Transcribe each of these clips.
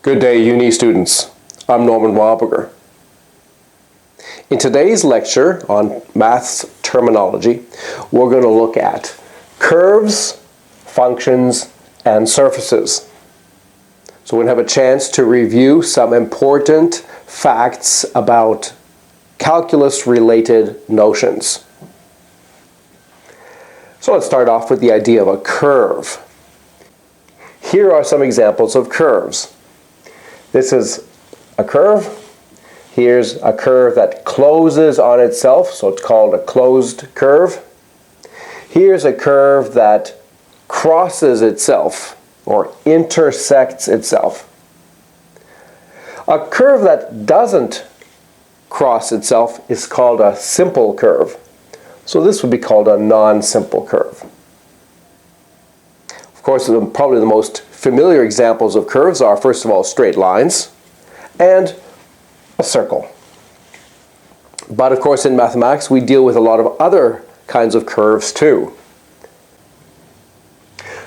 Good day, uni students. I'm Norman Warburger. In today's lecture on maths terminology, we're going to look at curves, functions, and surfaces. So we're going to have a chance to review some important facts about calculus-related notions. So let's start off with the idea of a curve. Here are some examples of curves. This is a curve. Here's a curve that closes on itself, so it's called a closed curve. Here's a curve that crosses itself or intersects itself. A curve that doesn't cross itself is called a simple curve. So this would be called a non-simple curve. Of course, probably the most familiar examples of curves are, first of all, straight lines and a circle. But of course, in mathematics, we deal with a lot of other kinds of curves too.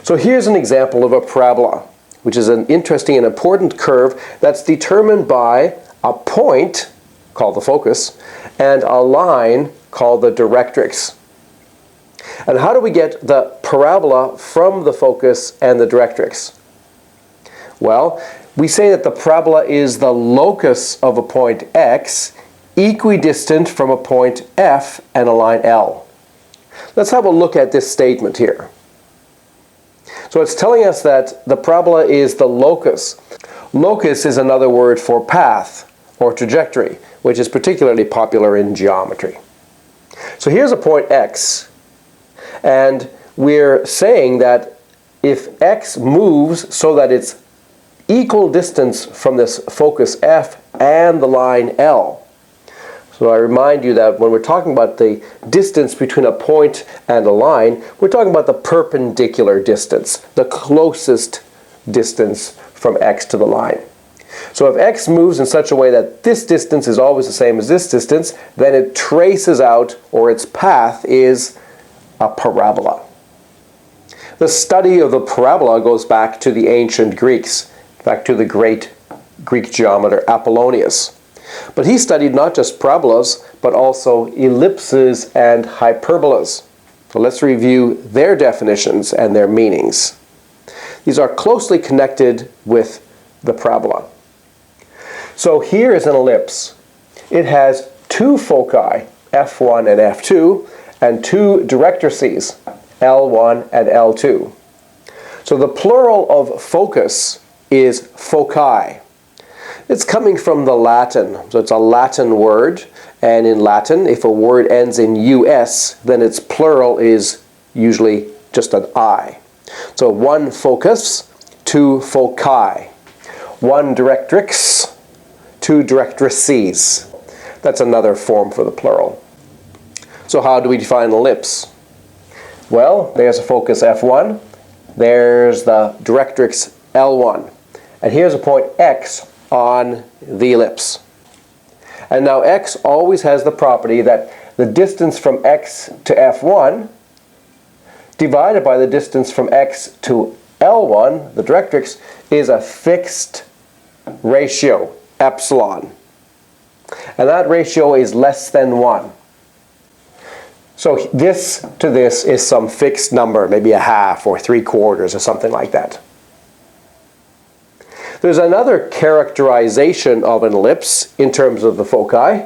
So here's an example of a parabola, which is an interesting and important curve that's determined by a point, called the focus, and a line called the directrix. And how do we get the parabola from the focus and the directrix? Well, we say that the parabola is the locus of a point x equidistant from a point F and a line L. Let's have a look at this statement here. So it's telling us that the parabola is the locus. Locus is another word for path or trajectory, which is particularly popular in geometry. So here's a point x, and we're saying that if x moves so that it's equal distance from this focus F and the line L. So I remind you that when we're talking about the distance between a point and a line, we're talking about the perpendicular distance, the closest distance from x to the line. So if x moves in such a way that this distance is always the same as this distance, then it traces out, or its path is a parabola. The study of the parabola goes back to the ancient Greeks, back to the great Greek geometer Apollonius. But he studied not just parabolas, but also ellipses and hyperbolas. So let's review their definitions and their meanings. These are closely connected with the parabola. So here is an ellipse. It has two foci, F1 and F2, and two directrices, L1 and L2. So the plural of focus is foci. It's coming from the Latin, so it's a Latin word, and in Latin, if a word ends in us, then its plural is usually just an I. So one focus, two foci. One directrix, two directrices. That's another form for the plural. So how do we define an ellipse? Well, there's a focus F1, there's the directrix L1, and here's a point x on the ellipse. And now x always has the property that the distance from x to F1 divided by the distance from x to L1, the directrix, is a fixed ratio, epsilon. And that ratio is less than 1. So this to this is some fixed number, maybe a half or 3/4 or something like that. There's another characterization of an ellipse in terms of the foci,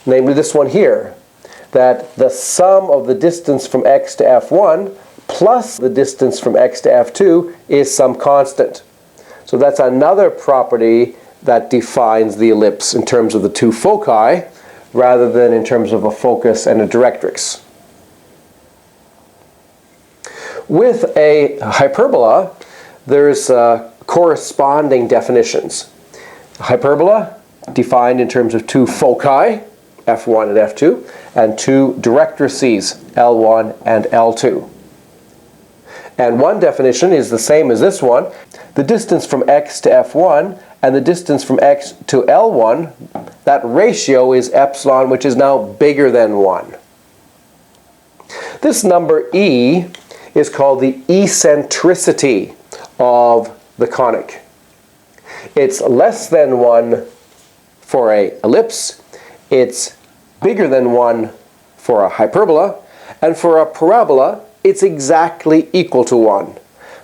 namely this one here, that the sum of the distance from x to F1 plus the distance from x to F2 is some constant. So that's another property that defines the ellipse in terms of the two foci rather than in terms of a focus and a directrix. With a hyperbola, there's corresponding definitions. Hyperbola defined in terms of two foci, F1 and F2, and two directrices, L1 and L2. And one definition is the same as this one. The distance from x to F1 and the distance from x to L1, that ratio is epsilon, which is now bigger than 1. This number E is called the eccentricity of the conic. It's less than 1 for an ellipse, it's bigger than 1 for a hyperbola, and for a parabola, it's exactly equal to 1.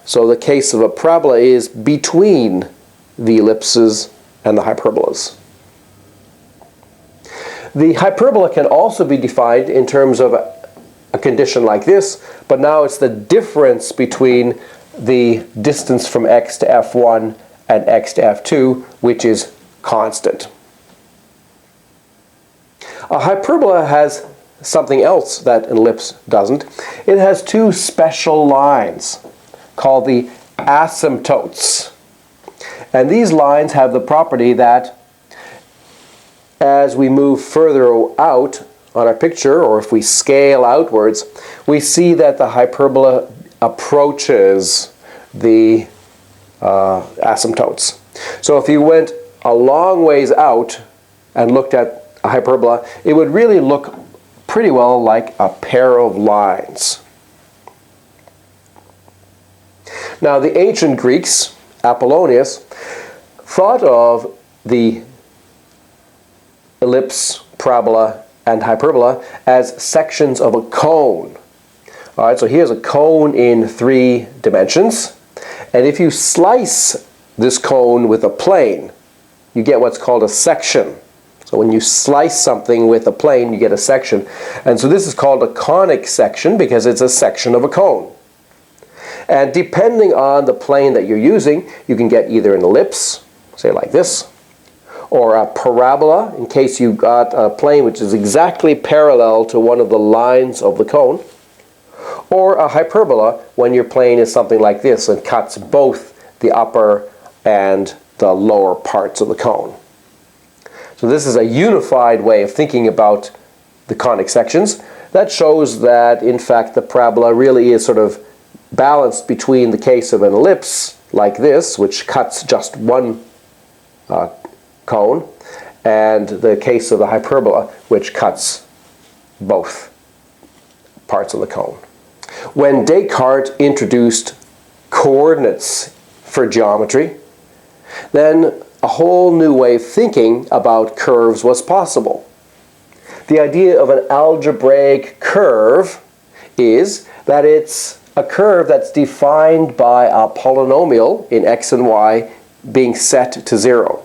So the case of a parabola is between the ellipses and the hyperbolas. The hyperbola can also be defined in terms of a condition like this, but now it's the difference between the distance from x to f1 and x to f2, which is constant. A hyperbola has something else that an ellipse doesn't. It has two special lines called the asymptotes. And these lines have the property that as we move further out on our picture, or if we scale outwards, we see that the hyperbola approaches the asymptotes. So if you went a long ways out and looked at a hyperbola, it would really look pretty well like a pair of lines. Now the ancient Greeks, Apollonius, thought of the ellipse, parabola, and hyperbola as sections of a cone. All right, so here's a cone in 3 dimensions, and if you slice this cone with a plane, you get what's called a section. So when you slice something with a plane, you get a section. And so this is called a conic section because it's a section of a cone. And depending on the plane that you're using, you can get either an ellipse, say like this, or a parabola, in case you've got a plane which is exactly parallel to one of the lines of the cone, or a hyperbola when your plane is something like this and cuts both the upper and the lower parts of the cone. So this is a unified way of thinking about the conic sections. That shows that, in fact, the parabola really is sort of balanced between the case of an ellipse, like this, which cuts just one cone, and the case of the hyperbola, which cuts both parts of the cone. When Descartes introduced coordinates for geometry, then a whole new way of thinking about curves was possible. The idea of an algebraic curve is that it's a curve that's defined by a polynomial in x and y being set to 0.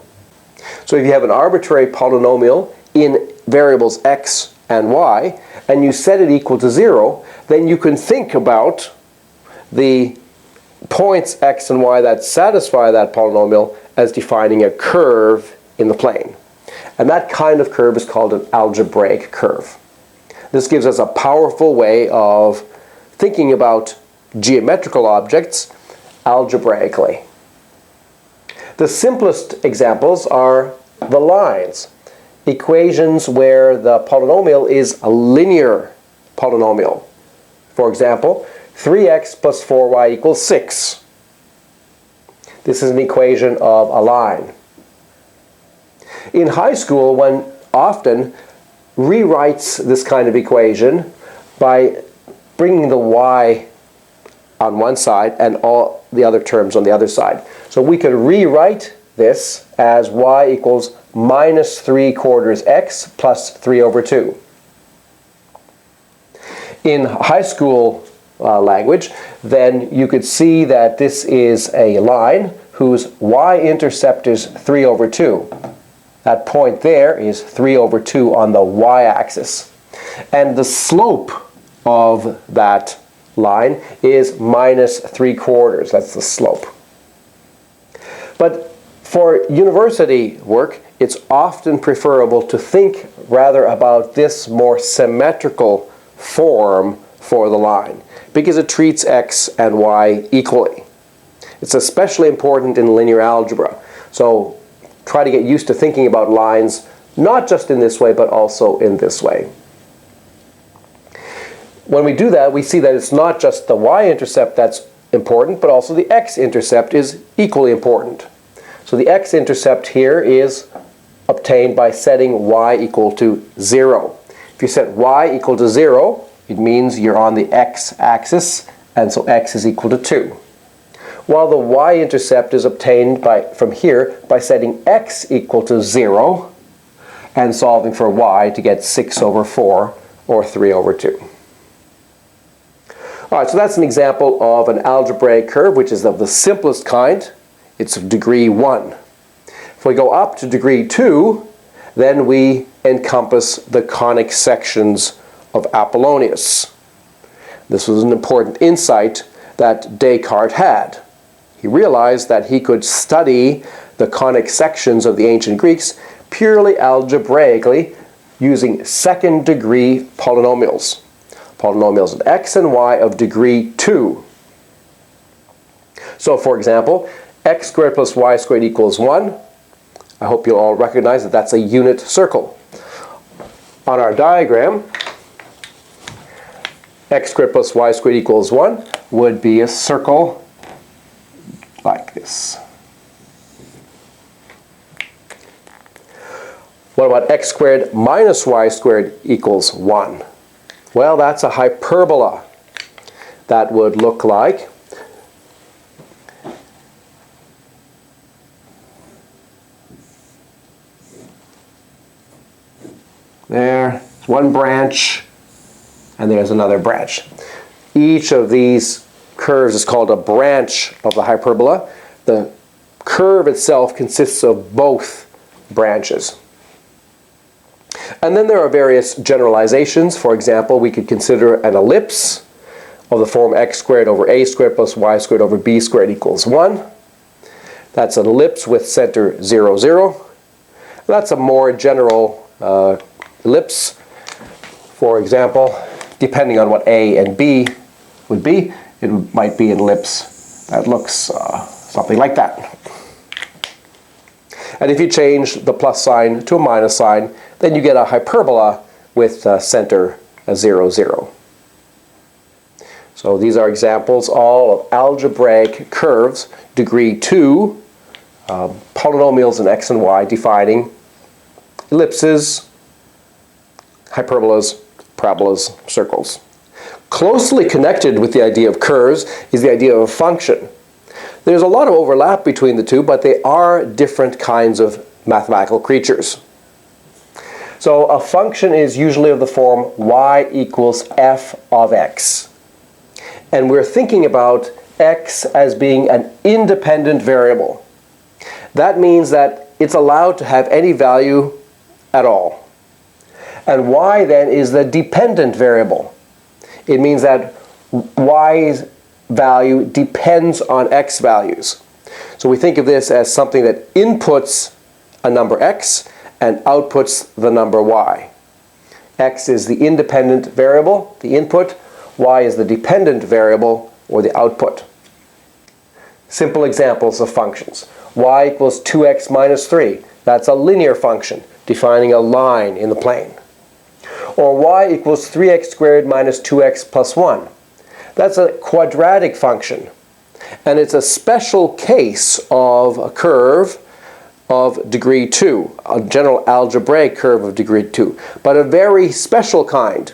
So if you have an arbitrary polynomial in variables x and y, and you set it equal to 0, then you can think about the points x and y that satisfy that polynomial as defining a curve in the plane. And that kind of curve is called an algebraic curve. This gives us a powerful way of thinking about geometrical objects algebraically. The simplest examples are the lines, equations where the polynomial is a linear polynomial. For example, 3x plus 4y equals 6. This is an equation of a line. In high school, one often rewrites this kind of equation by bringing the y on one side and all the other terms on the other side. So we could rewrite this as y equals minus 3/4 x plus 3 over 2. In high school language, then you could see that this is a line whose y-intercept is 3 over 2. That point there is 3 over 2 on the y-axis. And the slope of that line is minus 3/4. That's the slope. But for university work, it's often preferable to think rather about this more symmetrical form for the line, because it treats x and y equally. It's especially important in linear algebra. So try to get used to thinking about lines not just in this way, but also in this way. When we do that, we see that it's not just the y-intercept that's important, but also the x-intercept is equally important. So the x-intercept here is obtained by setting y equal to 0. If you set y equal to 0, it means you're on the x-axis, and so x is equal to 2. while the y-intercept is obtained from here by setting x equal to 0 and solving for y to get 6 over 4 or 3 over 2. All right, so that's an example of an algebraic curve, which is of the simplest kind. It's of degree 1. If we go up to degree 2, then we encompass the conic sections of Apollonius. This was an important insight that Descartes had. He realized that he could study the conic sections of the ancient Greeks purely algebraically using second-degree polynomials. Polynomials of x and y of degree 2. So, for example, x squared plus y squared equals 1. I hope you'll all recognize that that's a unit circle. On our diagram, x squared plus y squared equals 1 would be a circle like this. What about x squared minus y squared equals 1? Well, that's a hyperbola. That would look like there, one branch, and there's another branch. Each of these curves is called a branch of the hyperbola. The curve itself consists of both branches. And then there are various generalizations. For example, we could consider an ellipse of the form x squared over a squared plus y squared over b squared equals 1. That's an ellipse with center 0, 0. That's a more general ellipse. For example, depending on what a and b would be, it might be an ellipse that looks something like that. And if you change the plus sign to a minus sign, then you get a hyperbola with center 0, 0. So these are examples all of algebraic curves, degree 2, polynomials in x and y defining ellipses, hyperbolas, parabolas, circles. Closely connected with the idea of curves is the idea of a function. There's a lot of overlap between the two, but they are different kinds of mathematical creatures. So a function is usually of the form y equals f of x. And we're thinking about x as being an independent variable. That means that it's allowed to have any value at all. And y then is the dependent variable. It means that y's value depends on x values. So we think of this as something that inputs a number x and outputs the number y. X is the independent variable, the input. Y is the dependent variable, or the output. Simple examples of functions. Y equals 2x minus 3. That's a linear function, defining a line in the plane. Or y equals 3x squared minus 2x plus 1. That's a quadratic function. And it's a special case of a curve of degree 2, a general algebraic curve of degree 2, but a very special kind.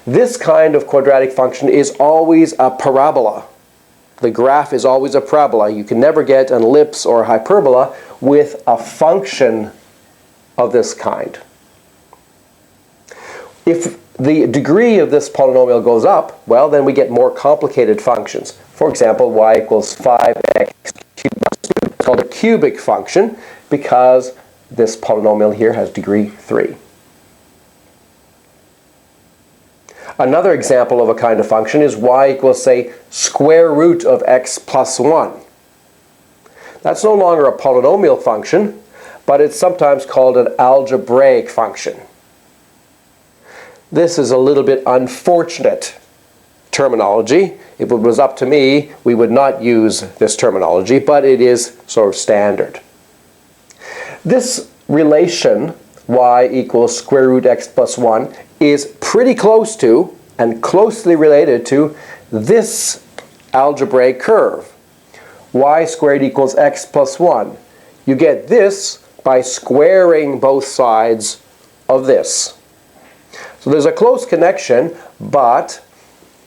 This kind of quadratic function is always a parabola. The graph is always a parabola. You can never get an ellipse or a hyperbola with a function of this kind. If the degree of this polynomial goes up, well, then we get more complicated functions. For example, y equals 5x cubed minus 2. It's called a cubic function because this polynomial here has degree 3. Another example of a kind of function is y equals, say, square root of x plus 1. That's no longer a polynomial function, but it's sometimes called an algebraic function. This is a little bit unfortunate terminology. If it was up to me, we would not use this terminology, but it is sort of standard. This relation, y equals square root x plus 1, is pretty close to and closely related to this algebraic curve. Y squared equals x plus 1. You get this by squaring both sides of this. So there's a close connection, but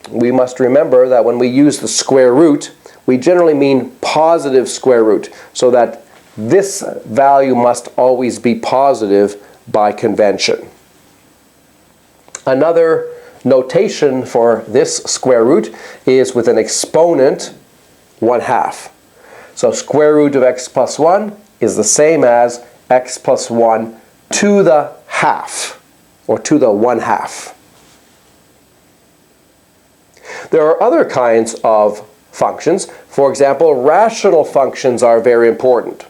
we must remember that when we use the square root, we generally mean positive square root, so that this value must always be positive by convention. Another notation for this square root is with an exponent 1/2. So square root of x plus 1 is the same as x plus 1 to the half, or to the 1/2. There are other kinds of functions. For example, rational functions are very important.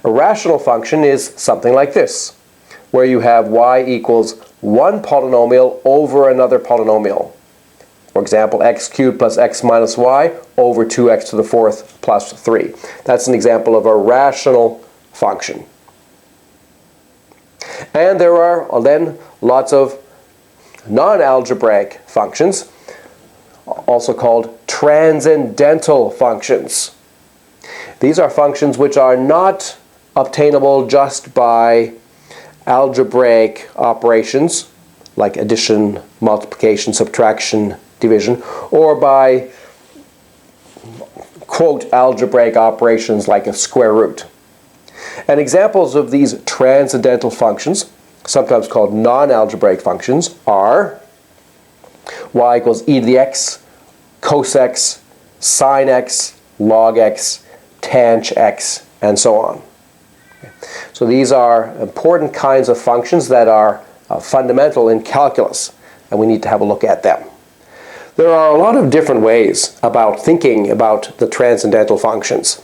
A rational function is something like this, where you have y equals one polynomial over another polynomial. For example, x cubed plus x minus y over 2x to the fourth plus 3. That's an example of a rational function. And there are then lots of non-algebraic functions, also called transcendental functions. These are functions which are not obtainable just by algebraic operations like addition, multiplication, subtraction, division, or by quote algebraic operations like a square root. And examples of these transcendental functions, sometimes called non-algebraic functions, are y equals e to the x, cos x, sin x, log x, tanh x, and so on. So these are important kinds of functions that are fundamental in calculus, and we need to have a look at them. There are a lot of different ways about thinking about the transcendental functions,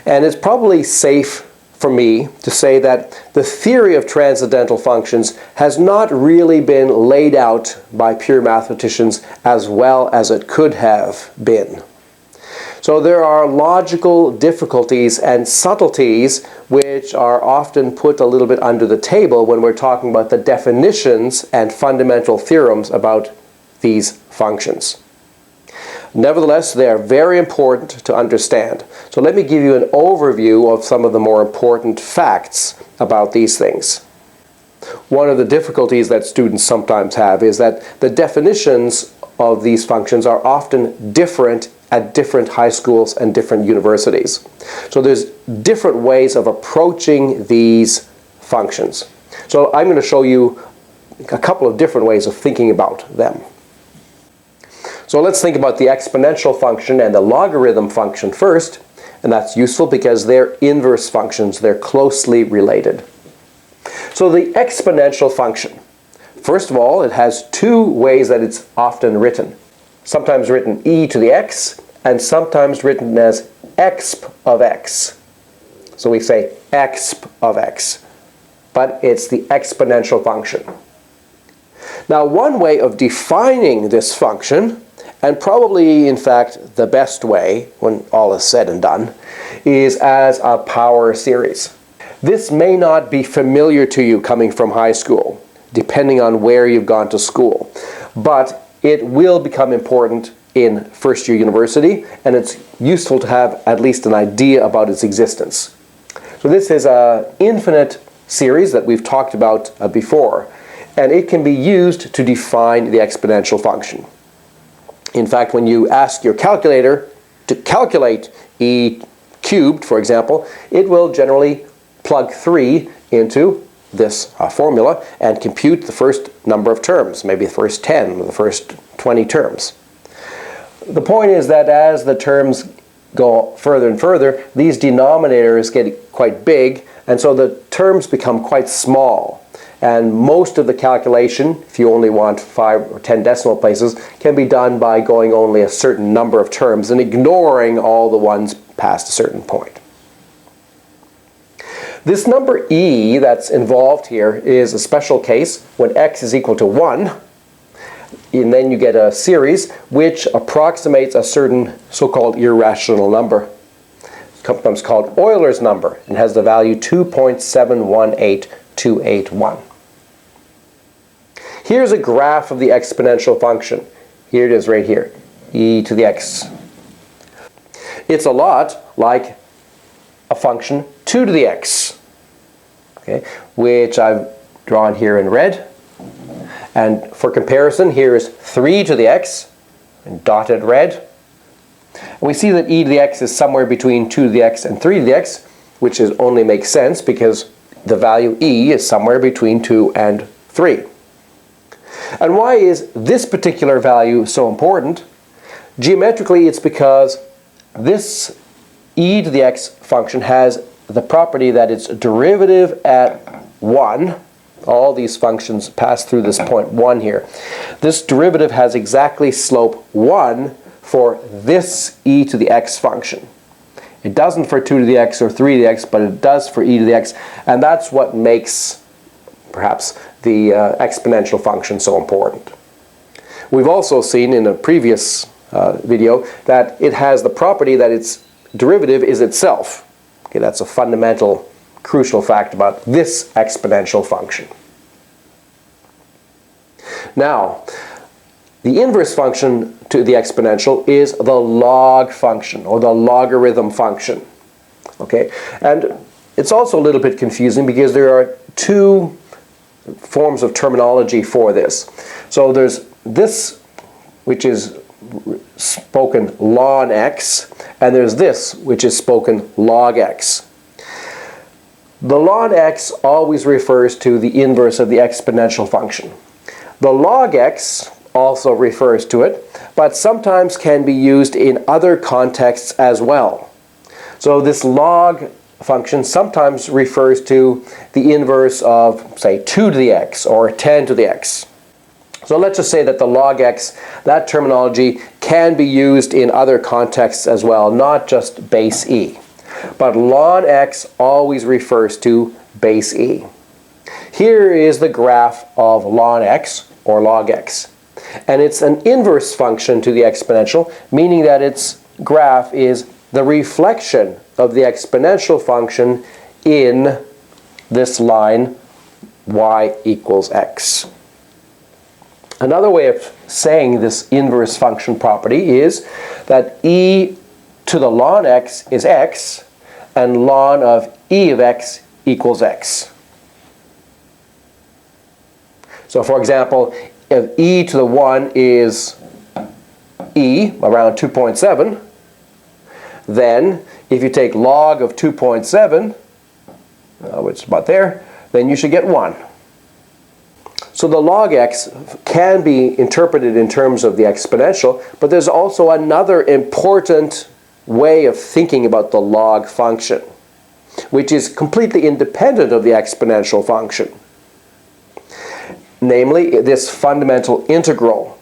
and it's probably safe for me to say that the theory of transcendental functions has not really been laid out by pure mathematicians as well as it could have been. So there are logical difficulties and subtleties which are often put a little bit under the table when we're talking about the definitions and fundamental theorems about these functions. Nevertheless, they are very important to understand. So let me give you an overview of some of the more important facts about these things. One of the difficulties that students sometimes have is that the definitions of these functions are often different at different high schools and different universities. So there's different ways of approaching these functions. So I'm going to show you a couple of different ways of thinking about them. So let's think about the exponential function and the logarithm function first, and that's useful because they're inverse functions. They're closely related. So the exponential function, first of all, it has two ways that it's often written. Sometimes written e to the x, and sometimes written as exp of x. So we say exp of x, but it's the exponential function. Now, one way of defining this function, and probably in fact the best way when all is said and done, is as a power series. This may not be familiar to you coming from high school, depending on where you've gone to school, but it will become important in first year university, and it's useful to have at least an idea about its existence. So this is an infinite series that we've talked about before, and it can be used to define the exponential function. In fact, when you ask your calculator to calculate e cubed, for example, it will generally plug 3 into this formula and compute the first number of terms, maybe the first 10 or the first 20 terms. The point is that as the terms go further and further, these denominators get quite big, and so the terms become quite small. And most of the calculation, if you only want 5 or 10 decimal places, can be done by going only a certain number of terms and ignoring all the ones past a certain point. This number e that's involved here is a special case when x is equal to 1, and then you get a series which approximates a certain so-called irrational number, sometimes called Euler's number, and has the value 2.718281. Here's a graph of the exponential function. Here it is right here, e to the x. It's a lot like a function 2 to the x, okay, which I've drawn here in red. And for comparison, here is 3 to the x in dotted red. And we see that e to the x is somewhere between 2 to the x and 3 to the x, which only makes sense because the value e is somewhere between 2 and 3. And why is this particular value so important? Geometrically, it's because this e to the x function has the property that its derivative at 1, all these functions pass through this point 1 here. This derivative has exactly slope 1 for this e to the x function. It doesn't for 2 to the x or 3 to the x, but it does for e to the x, and that's what makes perhaps the exponential function so important. We've also seen in a previous video that it has the property that its derivative is itself. Okay, that's a fundamental, crucial fact about this exponential function. Now, the inverse function to the exponential is the log function or the logarithm function. Okay, and it's also a little bit confusing because there are two forms of terminology for this. So there's this, which is spoken ln x, and there's this, which is spoken log x. The ln x always refers to the inverse of the exponential function. The log x also refers to it, but sometimes can be used in other contexts as well. So this log function sometimes refers to the inverse of, say, 2 to the x or 10 to the x. So let's just say that the log x, that terminology can be used in other contexts as well, not just base e. But ln x always refers to base e. Here is the graph of ln x, or log x. And it's an inverse function to the exponential, meaning that its graph is the reflection of the exponential function in this line y equals x. Another way of saying this inverse function property is that e to the ln x is x, and ln of e of x equals x. So for example, if e to the 1 is e, around 2.7, then if you take log of 2.7, which is about there, then you should get 1. So the log x can be interpreted in terms of the exponential, but there's also another important way of thinking about the log function, which is completely independent of the exponential function. Namely, this fundamental integral.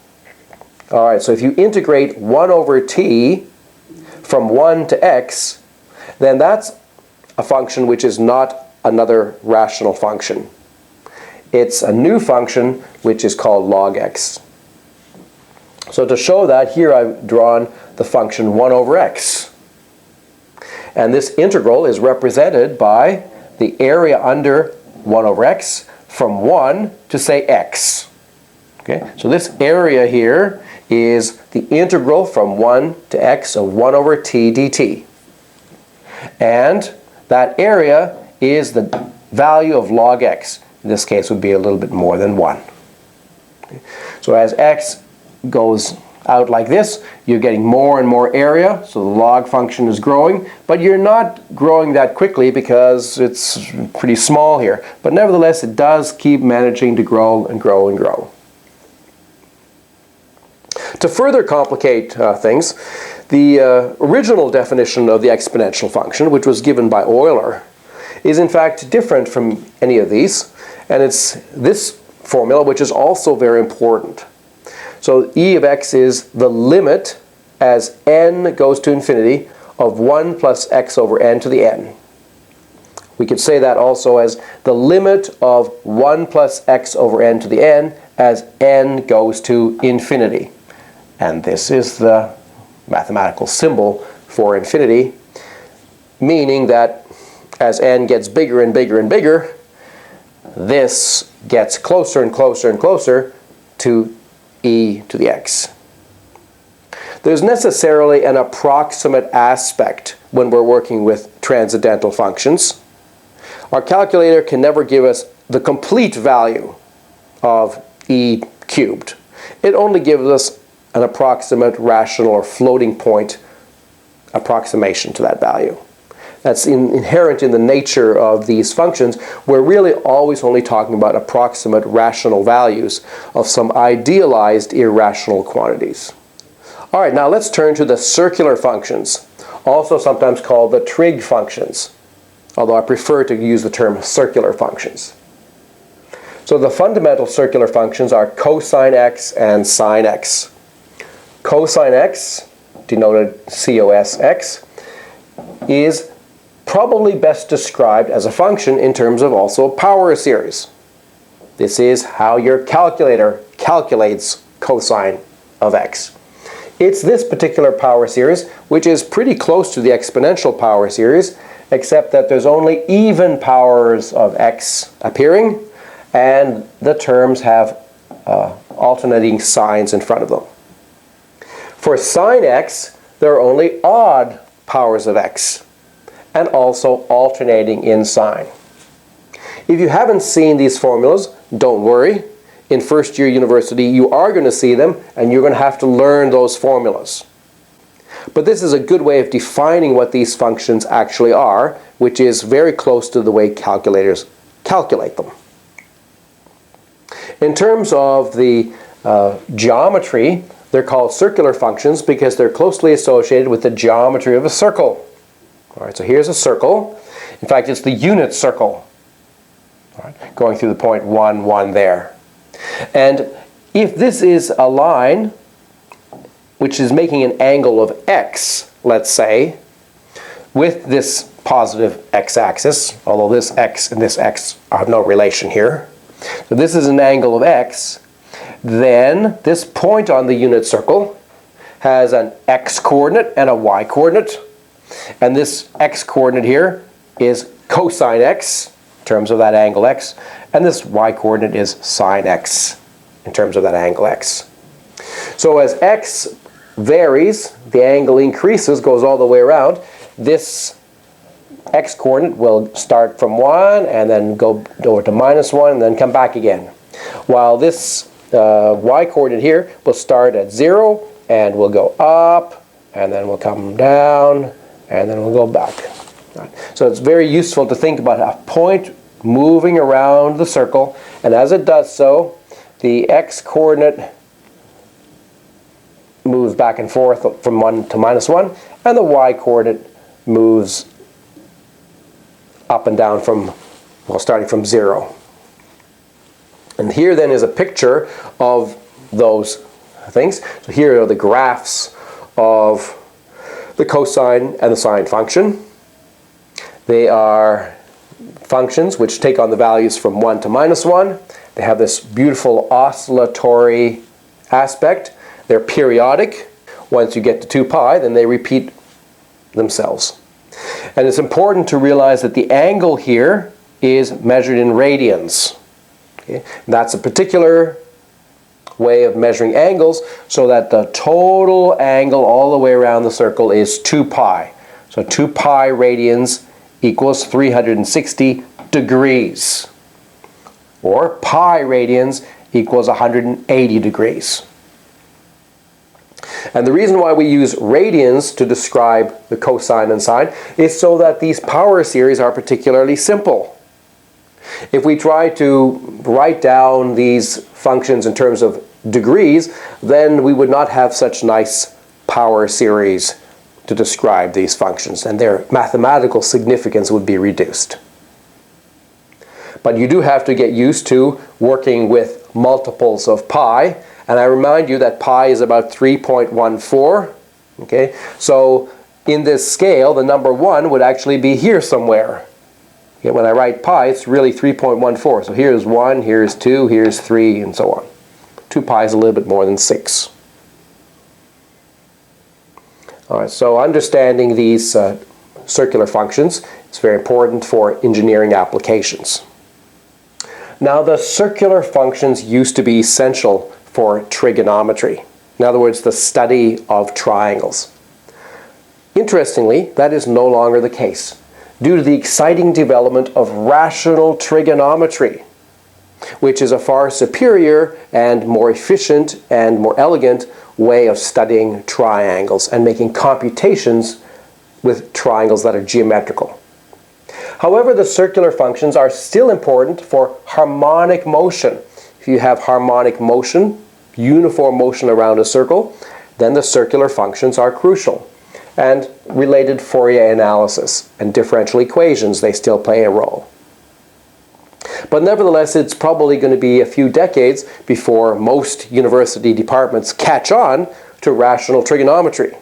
All right, so if you integrate 1 over t from 1 to x, then that's a function which is not another rational function. It's a new function which is called log x. So to show that, here I've drawn the function 1 over x. And this integral is represented by the area under 1 over x from 1 to, say, x. Okay? So this area here is the integral from 1 to x of 1 over t dt. And that area is the value of log x. In this case would be a little bit more than 1. Okay? So as x goes out like this, you're getting more and more area, so the log function is growing, but you're not growing that quickly because it's pretty small here. But nevertheless, it does keep managing to grow and grow and grow. To further complicate things, the original definition of the exponential function, which was given by Euler, is in fact different from any of these, and it's this formula which is also very important. So e of x is the limit as n goes to infinity of 1 plus x over n to the n. We could say that also as the limit of 1 plus x over n to the n as n goes to infinity. And this is the mathematical symbol for infinity, meaning that as n gets bigger and bigger and bigger, this gets closer and closer and closer to e to the x. There's necessarily an approximate aspect when we're working with transcendental functions. Our calculator can never give us the complete value of e cubed. It only gives us an approximate rational or floating point approximation to that value. That's inherent in the nature of these functions. We're really always only talking about approximate rational values of some idealized irrational quantities. All right, now let's turn to the circular functions, also sometimes called the trig functions, although I prefer to use the term circular functions. So the fundamental circular functions are cosine x and sine x. Cosine x, denoted cos x, is probably best described as a function in terms of also power series. This is how your calculator calculates cosine of x. It's this particular power series which is pretty close to the exponential power series, except that there's only even powers of x appearing, and the terms have alternating signs in front of them. For sine x, there are only odd powers of x, and also alternating in sign. If you haven't seen these formulas, don't worry. In first year university, you are going to see them, and you're going to have to learn those formulas. But this is a good way of defining what these functions actually are, which is very close to the way calculators calculate them. In terms of the geometry, they're called circular functions because they're closely associated with the geometry of a circle. All right, so here's a circle. In fact, it's the unit circle, all right, going through the point 1, 1 there. And if this is a line which is making an angle of x, let's say, with this positive x-axis, although this x and this x have no relation here. So this is an angle of x, then this point on the unit circle has an x-coordinate and a y-coordinate. And this x-coordinate here is cosine x in terms of that angle x, and this y-coordinate is sine x in terms of that angle x. So as x varies, the angle increases, goes all the way around. This x-coordinate will start from 1 and then go over to -1 and then come back again. While this y-coordinate here will start at 0 and will go up and then will come down and then we'll go back. Right. So it's very useful to think about a point moving around the circle, and as it does so, the x-coordinate moves back and forth from 1 to -1, and the y-coordinate moves up and down from, well, starting from 0. And here then is a picture of those things. So here are the graphs of the cosine and the sine function. They are functions which take on the values from 1 to -1. They have this beautiful oscillatory aspect. They're periodic. Once you get to 2 pi, then they repeat themselves. And it's important to realize that the angle here is measured in radians. Okay? That's a particular way of measuring angles, so that the total angle all the way around the circle is 2 pi. So 2 pi radians equals 360 degrees. Or pi radians equals 180 degrees. And the reason why we use radians to describe the cosine and sine is so that these power series are particularly simple. If we try to write down these functions in terms of degrees, then we would not have such nice power series to describe these functions, and their mathematical significance would be reduced. But you do have to get used to working with multiples of pi, and I remind you that pi is about 3.14. Okay, so in this scale, the number 1 would actually be here somewhere. Okay, when I write pi, it's really 3.14. So here's 1, here's 2, here's 3, and so on. 2 pi is a little bit more than 6. All right, so understanding these circular functions is very important for engineering applications. Now, the circular functions used to be essential for trigonometry. In other words, the study of triangles. Interestingly, that is no longer the case due to the exciting development of rational trigonometry, which is a far superior and more efficient and more elegant way of studying triangles and making computations with triangles that are geometrical. However, the circular functions are still important for harmonic motion. If you have harmonic motion, uniform motion around a circle, then the circular functions are crucial. And related Fourier analysis and differential equations, they still play a role. But nevertheless, it's probably going to be a few decades before most university departments catch on to rational trigonometry.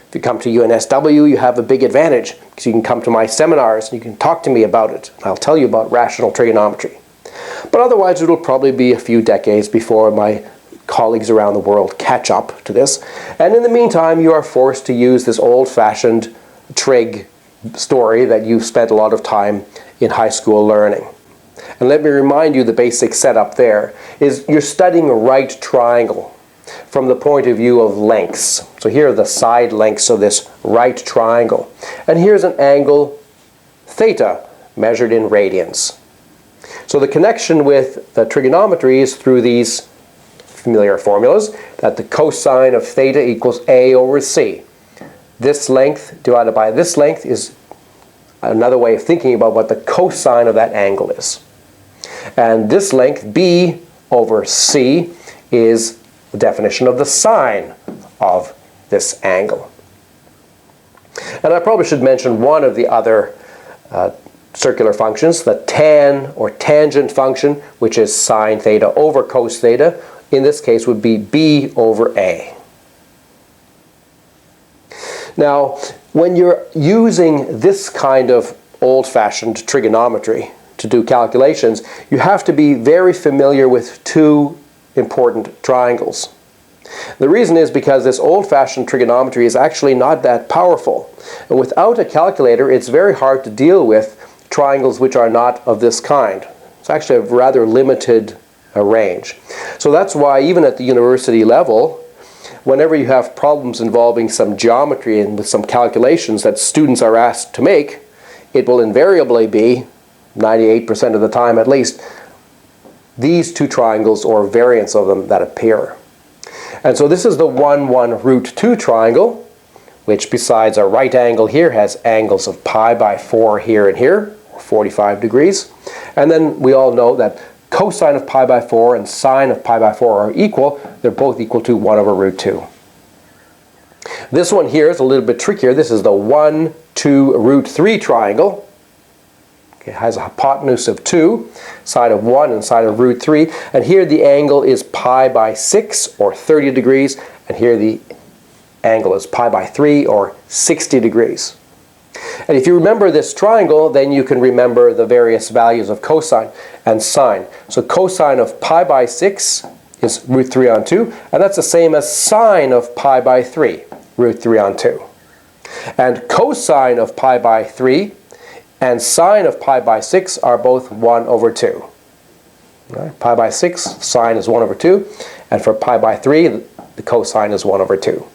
If you come to UNSW, you have a big advantage because you can come to my seminars and you can talk to me about it. I'll tell you about rational trigonometry. But otherwise, it will probably be a few decades before my colleagues around the world catch up to this. And in the meantime, you are forced to use this old-fashioned trig story that you've spent a lot of time in high school learning. And let me remind you, the basic setup there is you're studying a right triangle from the point of view of lengths. So here are the side lengths of this right triangle. And here's an angle theta measured in radians. So the connection with the trigonometry is through these familiar formulas, that the cosine of theta equals A over C. This length divided by this length is another way of thinking about what the cosine of that angle is. And this length, B over C, is the definition of the sine of this angle. And I probably should mention one of the other circular functions, the tan or tangent function, which is sine theta over cos theta. In this case would be B over A. Now, when you're using this kind of old-fashioned trigonometry to do calculations, you have to be very familiar with two important triangles. The reason is because this old-fashioned trigonometry is actually not that powerful. And without a calculator, it's very hard to deal with triangles which are not of this kind. It's actually a rather limited range. So that's why even at the university level, whenever you have problems involving some geometry and with some calculations that students are asked to make, it will invariably be, 98% of the time at least, these two triangles or variants of them that appear. And so this is the 1, 1 root 2 triangle, which besides a right angle here has angles of pi by 4 here and here, or 45 degrees. And then we all know that cosine of pi by 4 and sine of pi by 4 are equal. They're both equal to 1 over root 2. This one here is a little bit trickier. This is the 1, 2 root 3 triangle. It has a hypotenuse of 2, side of 1 and side of root 3. And here the angle is pi by 6 or 30 degrees. And here the angle is pi by 3 or 60 degrees. And if you remember this triangle, then you can remember the various values of cosine and sine. So cosine of pi by 6 is root 3 on 2, and that's the same as sine of pi by 3, root 3 on 2. And cosine of pi by 3 and sine of pi by 6 are both 1 over 2. Right? Pi by 6, sine is 1 over 2, and for pi by 3, the cosine is 1 over 2.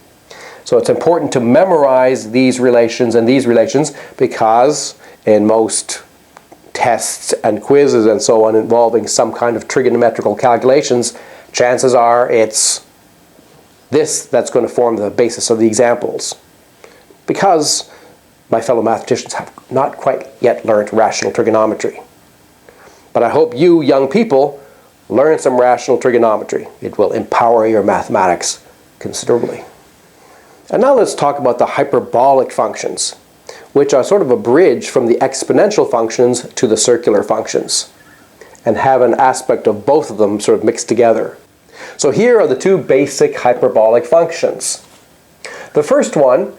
So it's important to memorize these relations and these relations because in most tests and quizzes and so on involving some kind of trigonometrical calculations, chances are it's this that's going to form the basis of the examples. Because my fellow mathematicians have not quite yet learned rational trigonometry. But I hope you young people learn some rational trigonometry. It will empower your mathematics considerably. And now let's talk about the hyperbolic functions, which are sort of a bridge from the exponential functions to the circular functions, and have an aspect of both of them sort of mixed together. So here are the two basic hyperbolic functions. The first one,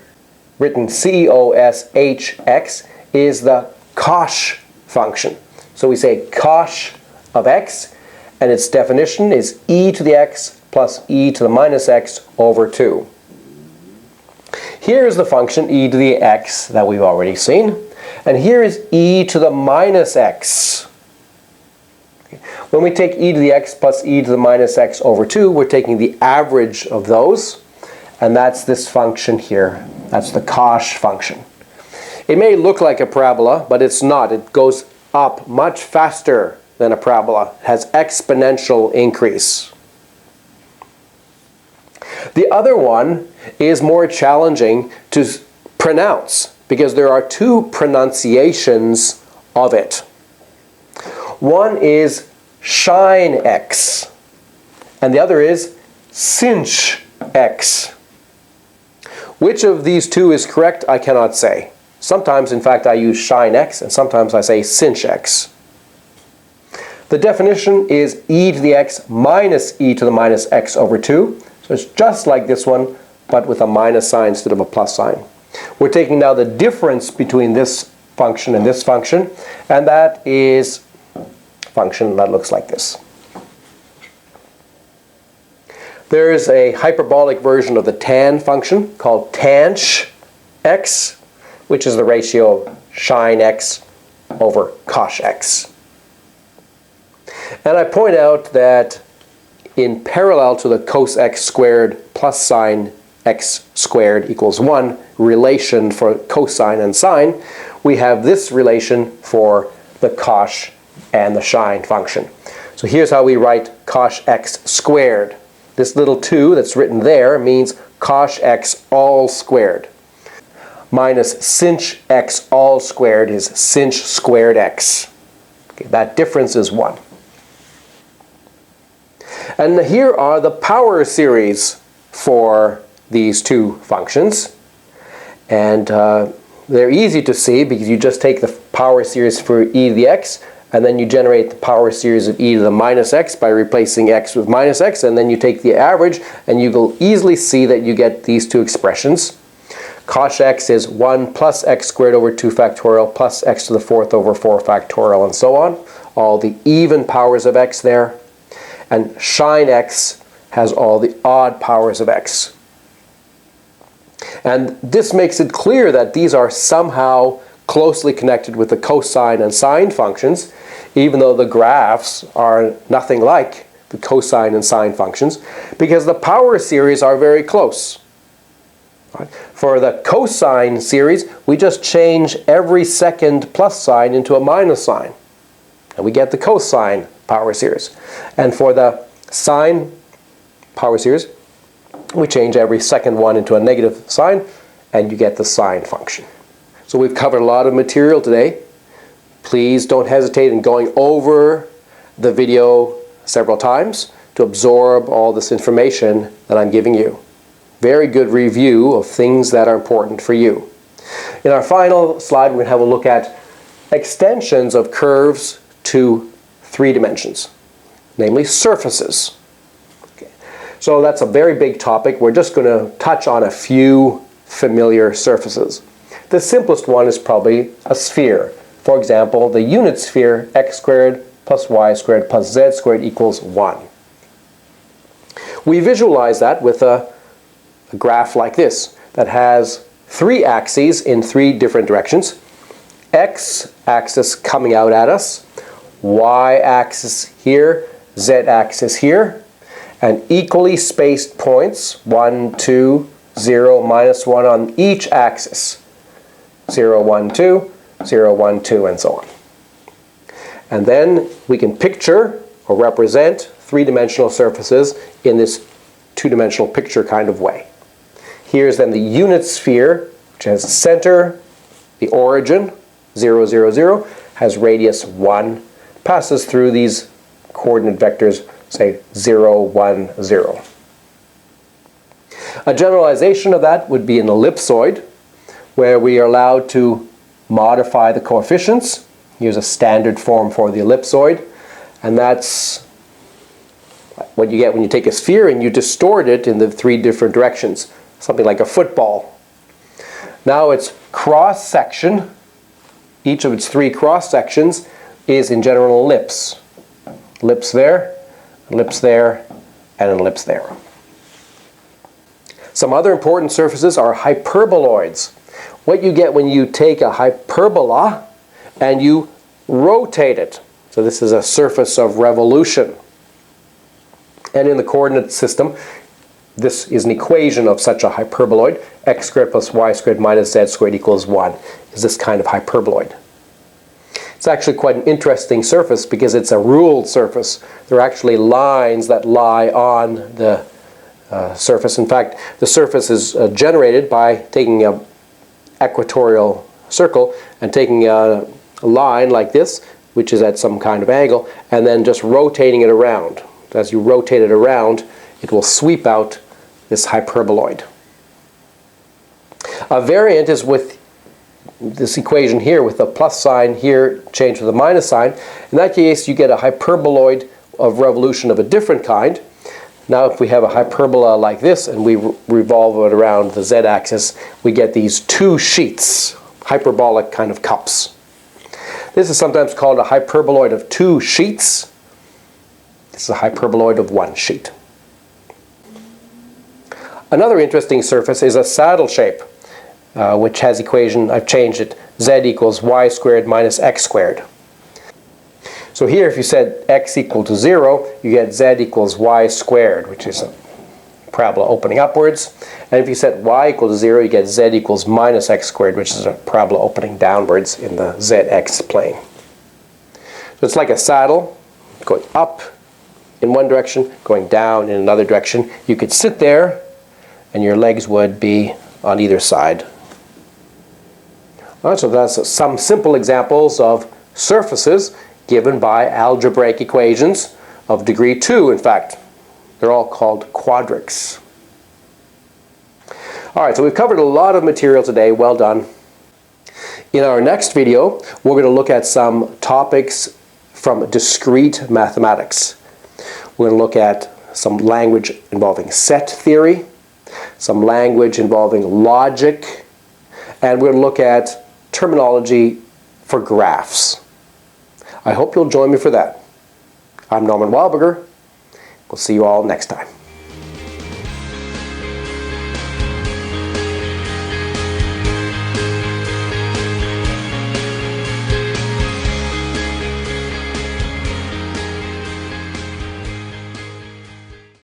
written COSHX, is the cosh function. So we say cosh of x, and its definition is e to the x plus e to the minus x over 2. Here is the function e to the x that we've already seen, and here is e to the minus x. When we take e to the x plus e to the minus x over 2, we're taking the average of those, and that's this function here. That's the cosh function. It may look like a parabola, but it's not. It goes up much faster than a parabola. It has exponential increase. The other one is more challenging to pronounce, because there are two pronunciations of it. One is shine X, and the other is cinch X. Which of these two is correct, I cannot say. Sometimes, in fact, I use shine X, and sometimes I say cinch X. The definition is e to the x minus e to the minus x over 2. So it's just like this one, but with a minus sign instead of a plus sign. We're taking now the difference between this function and this function, and that is a function that looks like this. There is a hyperbolic version of the tan function called tanch x, which is the ratio of shine x over cosh x. And I point out that in parallel to the cos x squared plus sine x squared equals 1 relation for cosine and sine, we have this relation for the cosh and the shine function. So here's how we write cosh x squared. This little 2 that's written there means cosh x all squared. Minus cinch x all squared is cinch squared x. Okay, that difference is 1. And here are the power series for these two functions. And they're easy to see because you just take the power series for e to the x, and then you generate the power series of e to the minus x by replacing x with minus x, and then you take the average, and you will easily see that you get these two expressions. Cosh x is 1 plus x squared over 2 factorial plus x to the 4th over 4 factorial, and so on. All the even powers of x there. And shine x has all the odd powers of x. And this makes it clear that these are somehow closely connected with the cosine and sine functions, even though the graphs are nothing like the cosine and sine functions, because the power series are very close. Right? For the cosine series, we just change every second plus sign into a minus sign, and we get the cosine power series. And for the sine power series, we change every second one into a negative sign, and you get the sine function. So we've covered a lot of material today. Please don't hesitate in going over the video several times to absorb all this information that I'm giving you. Very good review of things that are important for you. In our final slide, we're going to have a look at extensions of curves to 3 dimensions, namely surfaces. Okay. So that's a very big topic. We're just going to touch on a few familiar surfaces. The simplest one is probably a sphere. For example, the unit sphere x squared plus y squared plus z squared equals 1. We visualize that with a graph like this that has 3 axes in 3 different directions. X-axis coming out at us, y-axis here, z-axis here, and equally spaced points, 1, 2, 0, minus 1 on each axis. 0, 1, 2, 0, 1, 2, and so on. And then we can picture or represent 3-dimensional surfaces in this 2-dimensional picture kind of way. Here's then the unit sphere, which has center, the origin, 0, 0, 0, has radius 1, passes through these coordinate vectors, say 0, 1, 0. A generalization of that would be an ellipsoid, where we are allowed to modify the coefficients. Here's a standard form for the ellipsoid, and that's what you get when you take a sphere and you distort it in the 3 different directions, something like a football. Now its cross-section, each of its 3 cross-sections, is in general an ellipse. Ellipse there, ellipse there, and an ellipse there. Some other important surfaces are hyperboloids. What you get when you take a hyperbola and you rotate it. So this is a surface of revolution. And in the coordinate system, this is an equation of such a hyperboloid. X squared plus y squared minus z squared equals 1 is this kind of hyperboloid. It's actually quite an interesting surface because it's a ruled surface. There are actually lines that lie on the surface. In fact, the surface is generated by taking an equatorial circle and taking a line like this, which is at some kind of angle, and then just rotating it around. As you rotate it around, it will sweep out this hyperboloid. A variant is with this equation here with the plus sign here changed with a minus sign. In that case, you get a hyperboloid of revolution of a different kind. Now if we have a hyperbola like this and we revolve it around the z-axis, we get these two sheets, hyperbolic kind of cups. This is sometimes called a hyperboloid of two sheets. This is a hyperboloid of one sheet. Another interesting surface is a saddle shape, which has equation, I've changed it, z equals y squared minus x squared. So here if you said x equal to 0, you get z equals y squared, which is a parabola opening upwards. And if you set y equal to 0, you get z equals minus x squared, which is a parabola opening downwards in the zx plane. So it's like a saddle going up in one direction, going down in another direction. You could sit there and your legs would be on either side. All right, so that's some simple examples of surfaces given by algebraic equations of degree 2, in fact. They're all called quadrics. All right, so we've covered a lot of material today. Well done. In our next video, we're going to look at some topics from discrete mathematics. We're going to look at some language involving set theory, some language involving logic, and we're going to look at terminology for graphs. I hope you'll join me for that. I'm Norman Wildberger. We'll see you all next time.